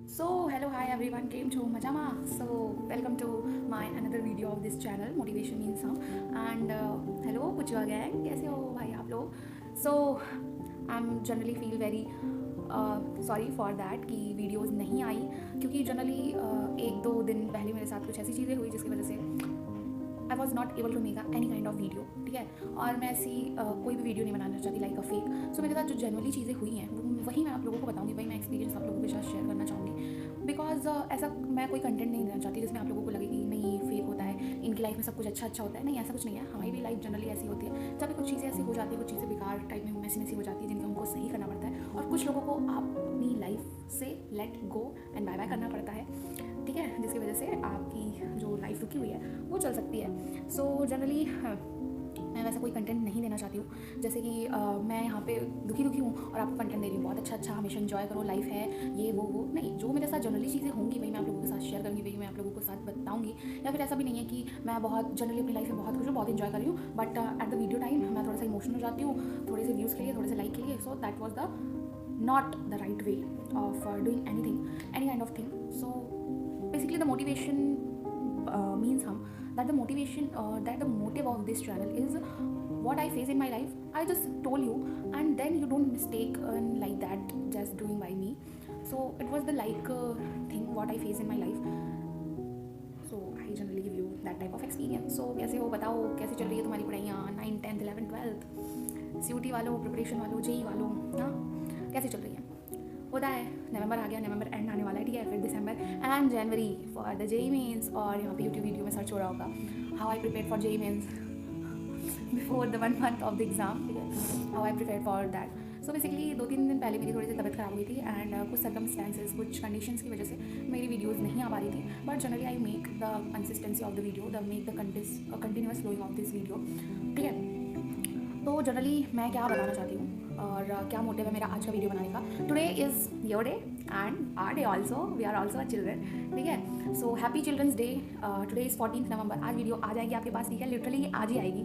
Hello, hi everyone, came to Majama. Welcome to my another video of this channel, Motivation Means Some. And hello, Puchwa gang, कैसे हो भाई आप लोग? So, I'm generally feel very sorry for that कि videos नहीं आई क्योंकि generally एक दो दिन पहले मेरे साथ कुछ ऐसी चीज़ें हुई जिसकी वजह से I was not able to make any kind of video, ठीक है। और मैं ऐसी कोई भी वीडियो नहीं बनाना चाहती लाइक अ फेक। सो मेरे साथ जो जनरली चीज़ें हुई हैं वही मैं आप लोगों को बताऊंगी, वही मैं एक्सपीरियंस आप लोगों के साथ शेयर करना चाहूँगी। बिकॉज ऐसा मैं कोई कंटेंट नहीं देना चाहती जिसमें आप लोगों को लगे कि नहीं फेक होता है, इनकी लाइफ में सब कुछ अच्छा अच्छा होता है। नहीं, ऐसा कुछ नहीं है। हमारी भी लाइफ जनरली ऐसी होती है, जब भी कुछ चीज़ें ऐसी हो जाती है, कुछ चीज़ें बेकार टाइप में मैसी मैसी हो जाती है जिनका हमको सही करना पड़ता है, और कुछ लोगों को अपनी लाइफ से let go and bye bye करना पड़ता है, ठीक है, जिसकी वजह से आपकी जो लाइफ रुकी हुई है वो चल सकती है। सो जनरली मैं वैसा कोई कंटेंट नहीं देना चाहती हूँ, जैसे कि मैं यहाँ पे दुखी दुखी हूँ और आपको कंटेंट दे रही हूँ बहुत अच्छा अच्छा, हमेशा एंजॉय करो, लाइफ है ये वो नहीं। जो मेरे साथ जनरली चीज़ें होंगी वही मैं आप लोगों के साथ शेयर करूँगी, वही मैं आप लोगों के साथ बताऊँगी। या फिर ऐसा भी नहीं है कि मैं बहुत जनरली अपनी लाइफ में बहुत खुश हूँ, बहुत इन्जॉय कर रही हूँ, but at the video time मैं थोड़ा सा इमोशनल हो जाती हूँ, थोड़े से व्यूज़ के लिए, थोड़े से लाइक के लिए। So that was the not the right way of doing anything, any kind of thing. So basically the motivation means that the motive of this channel is what I face in my life. I just told you, and then you don't mistake like that just doing by me. So it was the thing what I face in my life. So I generally give you that type of experience. So कैसे हो, बताओ कैसे चल रही है तुम्हारी पढ़ाइयाँ, 9th 10th 11th 12th, CUT वालों, preparation वालों, जेई वालों, हाँ कैसे चल रही है? होता है, नवंबर आ गया, नवंबर एंड आने वाला है, ठीक है, फिर December and January for the JEE Mains. और यहाँ पे यूट्यूब वीडियो में सर्च हो रहा होगा how I prepare for JEE mains before the 1 month of the exam, ठीक है, how I prepare for that. So basically 2-3 दिन पहले मेरी थोड़ी सी तबीयत खराब हुई थी एंड कुछ सर्कमस्टेंसेज, कुछ कंडीशंस की वजह से मेरी वीडियोज़ नहीं आ पा रही थी। But generally I make the consistency of the video, the make the continuous flowing of this video, ठीक है। तो जनरली मैं क्या बताना चाहती हूँ और क्या मोटिव है मेरा आज का वीडियो बनाने का। Today is your day and our day also, we are also a children, ठीक है। So happy children's day. Today is 14 November. आज वीडियो आ जाएगी आपके पास, ठीक है, लिटरली आज ही आएगी,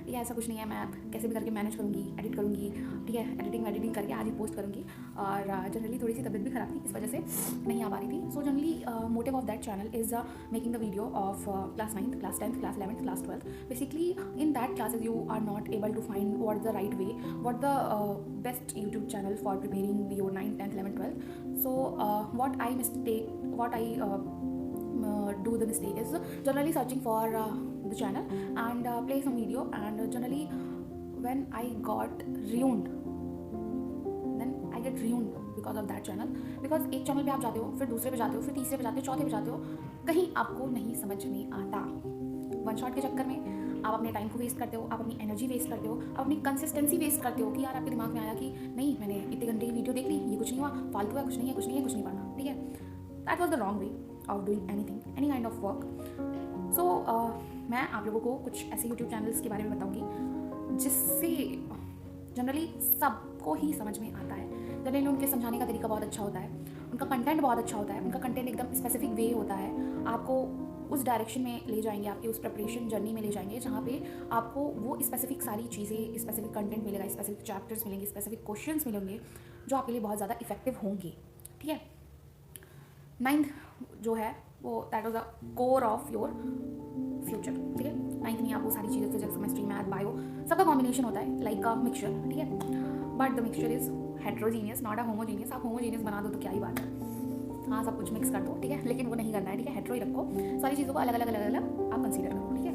ठीक है। ऐसा कुछ नहीं है, मैं कैसे भी करके मैनेज करूँगी, एडिट करूँगी, ठीक है, एडिटिंग करके आज ही पोस्ट करूँगी। और जनरली थोड़ी सी तबीयत भी ख़राब थी, इस वजह से नहीं आ पा रही थी। So generally motive of that channel is making the video of class 9th, class 10th, class 11th, class 12th. Basically in that classes you are not able to find what the right way, what the best YouTube channel for preparing your 9th, 10th, 11th, 12th. So what I do the mistake is generally searching for the channel and play some video, and generally when I got ruined, then I get ruined because of that channel. Because एक channel पे आप जाते हो, फिर दूसरे पे जाते हो, फिर तीसरे पे जाते हो, चौथे पे जाते हो, कहीं आपको नहीं समझ में आता। वन शॉट के चक्कर में आप अपने टाइम को वेस्ट करते हो, आप अपनी एनर्जी वेस्ट करते हो, आप अपनी कंसिस्टेंसी वेस्ट करते हो कि यार आपके दिमाग में आया कि नहीं मैंने इतने घंटे की वीडियो देख ली, ये कुछ नहीं हुआ, फालतू है, कुछ नहीं है, कुछ नहीं है, कुछ नहीं पढ़ना, ठीक है। That was the wrong way of doing anything, any kind of work. So मैं आप लोगों को कुछ ऐसे यूट्यूब चैनल्स के बारे में बताऊँगी जिससे जनरली सबको ही समझ में आता है। जनरली उनके समझाने का तरीका बहुत अच्छा होता है, उनका कंटेंट बहुत अच्छा होता है, उनका कंटेंट एकदम स्पेसिफिक वे होता है, आपको उस डायरेक्शन में ले जाएंगे, आपकी उस प्रिपरेशन जर्नी में ले जाएंगे जहाँ पे आपको वो स्पेसिफिक सारी चीज़ें, स्पेसिफिक कंटेंट मिलेगा, स्पेसिफिक चैप्टर्स मिलेंगे, स्पेसिफिक क्वेश्चंस मिलेंगे जो आपके लिए बहुत ज़्यादा इफेक्टिव होंगे, ठीक है। 9th जो है वो that was the core of your future, ठीक है। 9th में आपको सारी चीज़ें, फिजिक्स, केमिस्ट्री, मैथ, बायो, सबका कॉम्बिनेशन होता है लाइक अ मिक्सचर, ठीक है। But the mixture is heterogeneous, not a homogeneous. आप होमोजीनियस बना दो तो क्या ही बात है, हाँ सब कुछ मिक्स कर दो, ठीक है, लेकिन वो नहीं करना है, ठीक है। हेट्रो ही रखो, सारी चीज़ों को अलग अलग आप कंसीडर करो, ठीक है।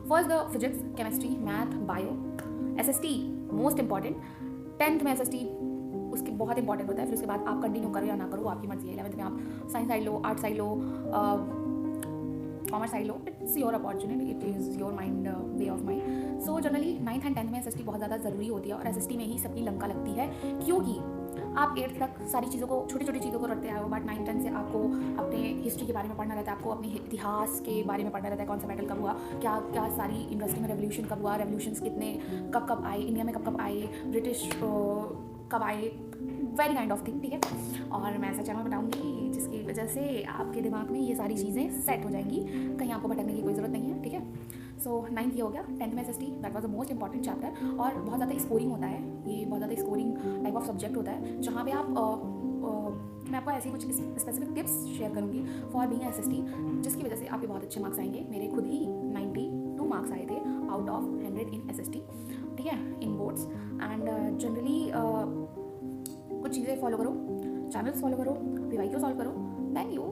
First the physics, chemistry, math, bio, SST most important. 10th में SST उसके बहुत इंपॉर्टेंट होता है। फिर उसके बाद आप कंटिन्यू करो या ना करो, आपकी मर्जी है। 11th में आप science side low, art side low, commerce side low, it's your opportunity, it is your mind, way of mind. So generally 9th and 10th में SST बहुत ज़्यादा ज़रूरी होती है, और SST में ही सबकी लंका लगती है, क्योंकि आप 8th तक सारी चीज़ों को, छोटी छोटी चीज़ों को रटते आए हो, बट 9th 10th से आपको अपने हिस्ट्री के बारे में पढ़ना रहता है, आपको अपने इतिहास के बारे में पढ़ना रहता है, कौन सा बैटल कब हुआ, क्या क्या सारी इंडस्ट्री में रेवोल्यूशन कब हुआ, रेवोल्यूशंस कितने कब कब आए, इंडिया में कब कब आए, ब्रिटिश कब आए, वेरी काइंड ऑफ थिंग, ठीक है। और मैं ऐसा चैनल बताऊँगी जिसकी वजह से आपके दिमाग में ये सारी चीज़ें सेट हो जाएंगी, कहीं आपको भटकने की कोई ज़रूरत नहीं है, ठीक है। सो 9th ये हो गया। 10th में SST that was the most important chapter, और बहुत ज़्यादा स्कोरिंग होता है, ये बहुत ज़्यादा स्कोरिंग टाइप ऑफ सब्जेक्ट होता है, जहाँ पे आप मैं आपको ऐसी कुछ स्पेसिफिक टिप्स शेयर करूँगी फॉर बीइंग SST, जिसकी वजह से आपके बहुत अच्छे मार्क्स आएंगे। मेरे खुद ही 92 मार्क्स आए थे आउट ऑफ 100 इन SST, ठीक है, इन बोर्ड्स। एंड जनरली कुछ चीज़ें फॉलो करो, चैनल्स फॉलो करो, PYQ सॉल्व करो, देन यू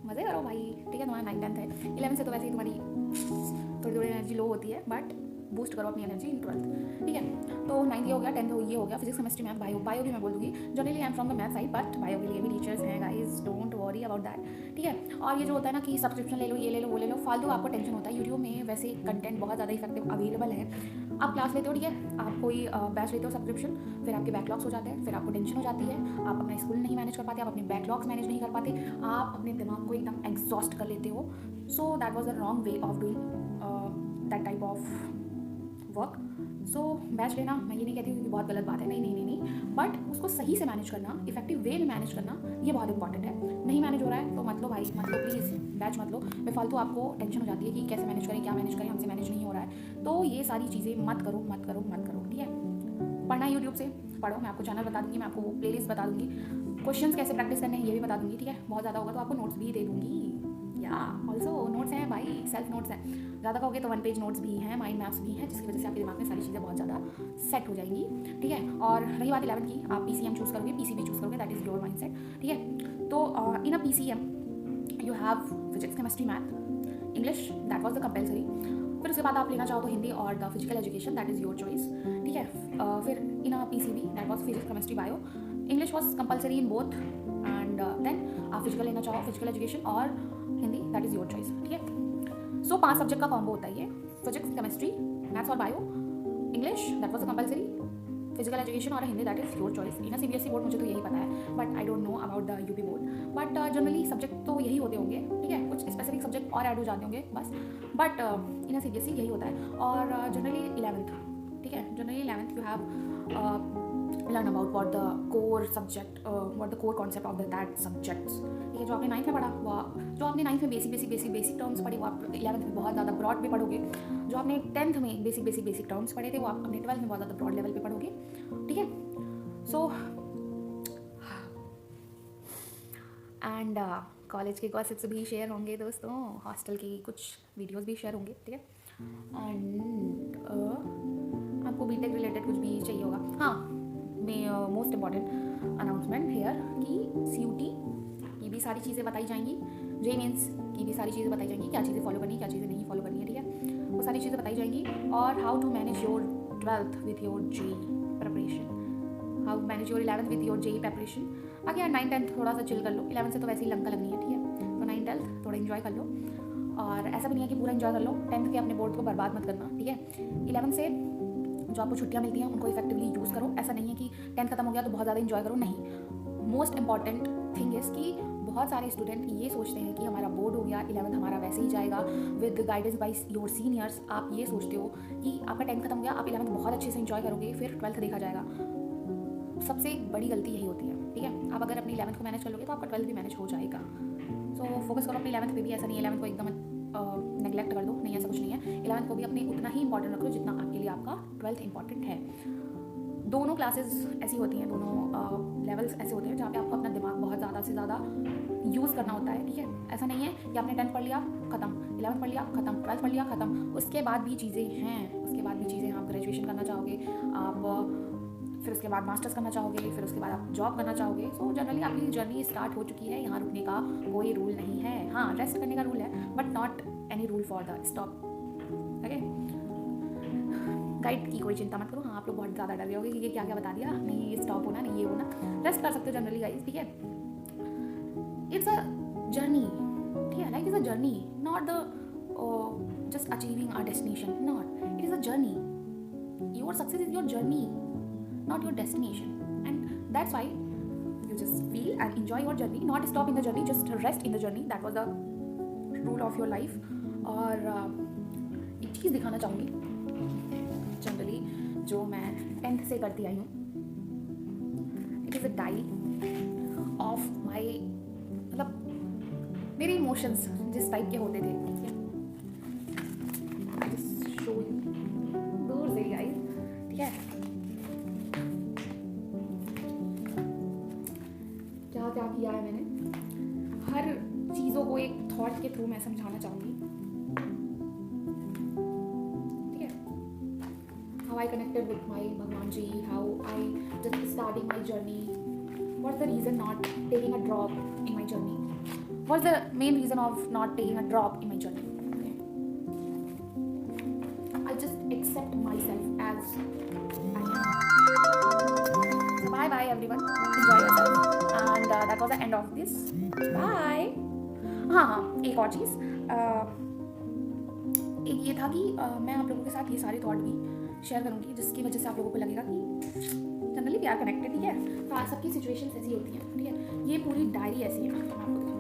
मज़े करो भाई, ठीक है। तुम्हारा 9th 10th है, 11th से तो वैसे ही तुम्हारी थोड़ी थोड़ी एनर्जी लो होती है, बट बूस्ट करो अपनी एनर्जी इन 12th, ठीक है। तो 9th ये हो गया, 10th ये हो गया, फिजिक्स केमिस्ट्री मैथ बायो भी मैं बोल दूँगी। Generally I am from the math side, but bio के लिए भी टीचर्स हैं guys, don't worry about that, ठीक है। और ये जो होता है ना कि सब्सक्रिप्शन ले लो, ये ले लो, वो ले लो, फालतू आपको टेंशन होता है। यूट्यूब में वैसे कंटेंट बहुत ज़्यादा इफेक्टिव अवेलेबल है। आप क्लास लेते हो, ठीक है, आप कोई बैच लेते हो सब्सक्रिप्शन, फिर आपके बैकलॉग्स हो जाते हैं, फिर आपको टेंशन हो जाती है, आप अपना स्कूल नहीं मैनेज कर पाते, आप अपने बैकलॉग्स मैनेज नहीं कर पाते, आप अपने दिमाग को एकदम एग्जॉस्ट कर लेते हो। So that was the wrong way of doing that type of work. So batch लेना मैं ये नहीं कहती हूँ कि बहुत गलत बात है, नहीं, बट उसको सही से मैनेज करना, इफेक्टिव वे में मैनेज करना, ये बहुत इंपॉर्टेंट है। नहीं मैनेज हो रहा है तो मत लो भाई, मत लो प्लीज़, बैच मत लो। बेफालतू आपको टेंशन हो जाती है कि कैसे मैनेज करें, क्या मैनेज करें, हमसे मैनेज नहीं हो रहा है। तो ये सारी चीज़ें मत करो, ठीक है। पढ़ना है यूट्यूब से पढ़ो, मैं आपको चैनल बता दूँगी, मैं आपको प्लेलिस्ट बता दूँगी, क्वेश्चंस कैसे प्रैक्टिस करने हैं ये भी बता दूँगी, ठीक है। बहुत ज़्यादा होगा तो आपको नोट्स भी दे दूँगी, या ऑल्सो नोट्स हैं भाई, सेल्फ नोट्स हैं। ज़्यादा कहोगे तो 1 पेज नोट्स भी हैं, माइंड मैप्स भी हैं, जिसकी वजह से आपके दिमाग में सारी चीज़ें बहुत ज़्यादा सेट हो जाएंगी, ठीक है। और रही बात 11th की, आप PCM चूज़ करोगे, PCB चूज़ करोगे, that is your mind set, ठीक है। तो in a PCM you have physics chemistry math English, that was the compulsory. फिर उसके बाद आप लेना चाहो तो हिंदी और the physical education, that is your choice, ठीक है। फिर in a PCB that was physics chemistry bio, English was compulsory in both, and then आप फिजिकल लेना चाहो, फिजिकल एजुकेशन और Hindi, that is your choice, ठीक है। सो 5 सब्जेक्ट का कॉम्बो होता है ये, फिजिक्स केमिस्ट्री मैथ्स और bio, English that was compulsory, physical education और Hindi, that is your choice. In CBSE board मुझे तो यही पता है, but I don't know about the UP board, but generally subject तो यही होते होंगे, ठीक है। कुछ स्पेसिफिक सब्जेक्ट और ऐड हो जाते होंगे बस, बट इन CBSE यही होता है। और जनरली 11th, ठीक है, generally 11th you have learn about what the core subject, what the core concept of that subjects, ठीक है। जो आपने 9th में पढ़ा, जो आपने 9th में बेसिक टर्म्स पढ़े, वो आप 11th में बहुत ज़्यादा ब्रॉड पे पढ़ोगे। जो आपने 10th में बेसिक टर्म्स पढ़े थे, वो आप अपने 12th में बहुत ज़्यादा ब्रॉड लेवल पे पढ़ोगे, ठीक है। सो एंड कॉलेज के गॉसिप्स भी शेयर होंगे दोस्तों, हॉस्टल की कुछ वीडियोज़ भी शेयर होंगे, ठीक है। एंड आपको बीटेक रिलेटेड कुछ भी चाहिए होगा, हाँ, मोस्ट इम्पॉर्टेंट अनाउंसमेंट हेयर कि CUT की भी सारी चीज़ें बताई जाएंगी, JEE मेंस की भी सारी चीज़ें बताई जाएंगी, क्या चीज़ें फॉलो करनी है, क्या चीज़ें नहीं फॉलो करनी है, ठीक है। वो सारी चीज़ें बताई जाएंगी। और how to manage your 12th with your JEE preparation, how manage your 11th with your JEE preparation. बाकी यार 9th 10th थोड़ा सा चिल कर लो, 11th से तो वैसे ही लंका लगनी है, ठीक है। तो 9th 10th थोड़ा इन्जॉय कर लो, और ऐसा भी नहीं है कि पूरा इन्जॉय कर लो, 10th के अपने बोर्ड को बर्बाद मत करना, ठीक है। 11th से जो आपको छुट्टियाँ मिलती हैं उनको इफेक्टिवली यूज़ करो। ऐसा नहीं है कि 10th खत्म हो गया तो बहुत ज़्यादा इन्जॉय करो, नहीं। मोस्ट इंपॉर्टेंट थिंग इज़ कि बहुत सारे स्टूडेंट ये सोचते हैं कि हमारा बोर्ड हो गया, 11th हमारा वैसे ही जाएगा with guidance by your seniors. आप ये सोचते हो कि आपका 10th खत्म हो गया, आप 11th बहुत अच्छे से इन्जॉय करोगे, फिर 12th देखा जाएगा। सबसे बड़ी गलती यही होती है, ठीक है। आप अगर अपनी 11th को मैनेज कर लोगे तो आपका 12th भी मैनेज हो जाएगा। सो फोकस करो अपनी 11th पे भी। ऐसा नहीं है 11th को एकदम नेगलेक्ट कर दो, नहीं, ऐसा कुछ नहीं है। 11th को भी अपने उतना ही इंपॉर्टेंट रखो जितना आपके लिए आपका 12th इंपॉर्टेंट है। दोनों क्लासेस ऐसी होती हैं, दोनों लेवल्स ऐसे होते हैं जहाँ पे आपको अपना दिमाग बहुत ज़्यादा से ज़्यादा यूज़ करना होता है, ठीक है। ऐसा नहीं है कि आपने 10th पढ़ लिया खत्म, 11th पढ़ लिया खत्म, 12th पढ़ लिया खत्म, उसके बाद भी चीज़ें हैं, उसके बाद भी चीज़ें। आप ग्रेजुएशन करना चाहोगे, आप फिर उसके बाद मास्टर्स करना चाहोगे, फिर उसके बाद आप जॉब करना चाहोगे। सो जनरली आपकी जर्नी स्टार्ट हो चुकी है, यहाँ रुकने का कोई रूल नहीं है। हाँ, रेस्ट करने का रूल है, but not any rule for the stop, okay. Guide की कोई चिंता मत करो। हाँ, आप लोग बहुत ज़्यादा डर गए होगे कि ये क्या क्या बता दिया, नहीं ये स्टॉप होना, नहीं ये होना। रेस्ट कर सकते हो जनरली गाइज, ठीक है। इट्स अ जर्नी, ठीक है। Life is a journey, not the just achieving a destination, not, it is a journey. Your success is your journey, not your destination, and that's why you just feel and enjoy your journey, not stop in the journey, just rest in the journey. That was the rule of your life. और एक चीज़ दिखाना चाहूँगी generally जो मैं 10th से करती आई हूँ। It is a diary of my, मतलब मेरे इमोशंस जिस टाइप के होते थे, आई जस्ट शो यू दूर से गाइस, ठीक है। क्या किया है चीज़ों को एक थॉट के थ्रू मैं समझाना चाहूँगी, ठीक है। How I connected with my भगवान ji, how I just starting my journey, what is the reason not taking a drop in my journey, what is the main reason of not taking a drop in my journey. I just accept myself as I am. So bye bye everyone. Enjoy yourself. And that was the end of this. Bye. हाँ, एक और चीज़, एक ये था कि मैं आप लोगों के साथ ये सारे थॉट भी शेयर करूँगी जिसकी वजह से आप लोगों को लगेगा कि जनरली वी आर कनेक्टेड, ठीक है. सबकी सिचुएशंस ऐसी होती हैं, ठीक है. ये पूरी डायरी ऐसी है, मैं आपको दिखाऊंगी.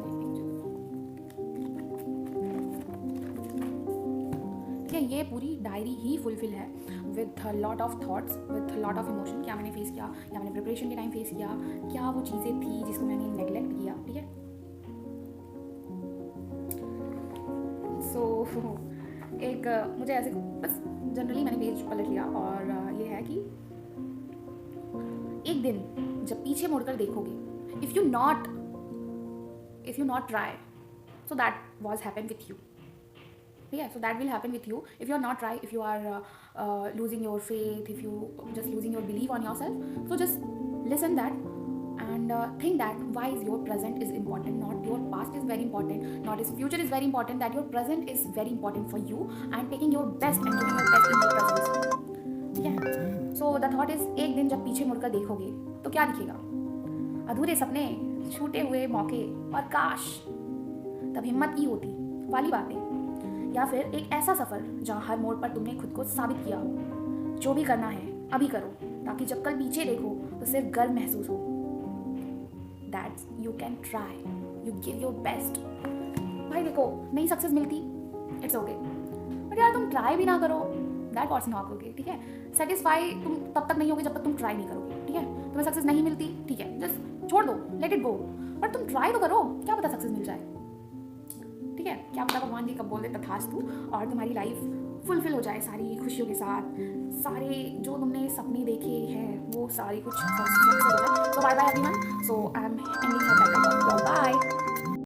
ये पूरी डायरी ही फुलफिल है with lot of thoughts, with lot of emotion. क्या मैंने फेस किया, क्या मैंने प्रिपरेशन के टाइम फेस किया, क्या वो चीज़ें थी जिसको मैंने नेगलेक्ट किया, ठीक है. सो एक मुझे ऐसे बस जनरली मैंने पेज पलट लिया और ये है कि एक दिन जब पीछे मुड़कर देखोगे, if you not try, so that was happen with you. Yeah, so that will happen with you if you are not right, if you are losing your faith, if you just losing your belief on yourself. So just listen that and think that why is your present is important, not your past is very important, not his future is very important, that your present is very important for you and taking your best and giving your best in your presence. Yeah, so the thought is एक दिन जब पीछे मुड़कर देखोगे तो क्या दिखेगा, अधूरे सपने, छूटे हुए मौके और काश तब हिम्मत की होती वाली बातें, या फिर एक ऐसा सफ़र जहाँ हर मोड़ पर तुमने खुद को साबित किया हो. जो भी करना है अभी करो, ताकि जब कल पीछे देखो तो सिर्फ गर्व महसूस हो. That's you can try, you give your best. भाई देखो, नहीं सक्सेस मिलती, इट्स ओके, बट यार तुम ट्राई भी ना करो, दैट वॉट्स नॉट ओके, ठीक है. सेटिस्फाई तुम तब तक नहीं होगे जब तक तुम ट्राई नहीं करोगे, ठीक है. तुम्हें सक्सेस नहीं मिलती, ठीक है, जस्ट छोड़ दो, लेट इट गो, बट तुम ट्राई तो करो, क्या पता सक्सेस मिल जाए, ठीक है. क्या पता भगवान जी कब बोल दे तथास्तु और तुम्हारी लाइफ फुलफिल हो जाए सारी खुशियों के साथ, सारे जो तुमने सपने देखे हैं वो सारी कुछ हो जाए. So bye bye everyone. So I am ending bye.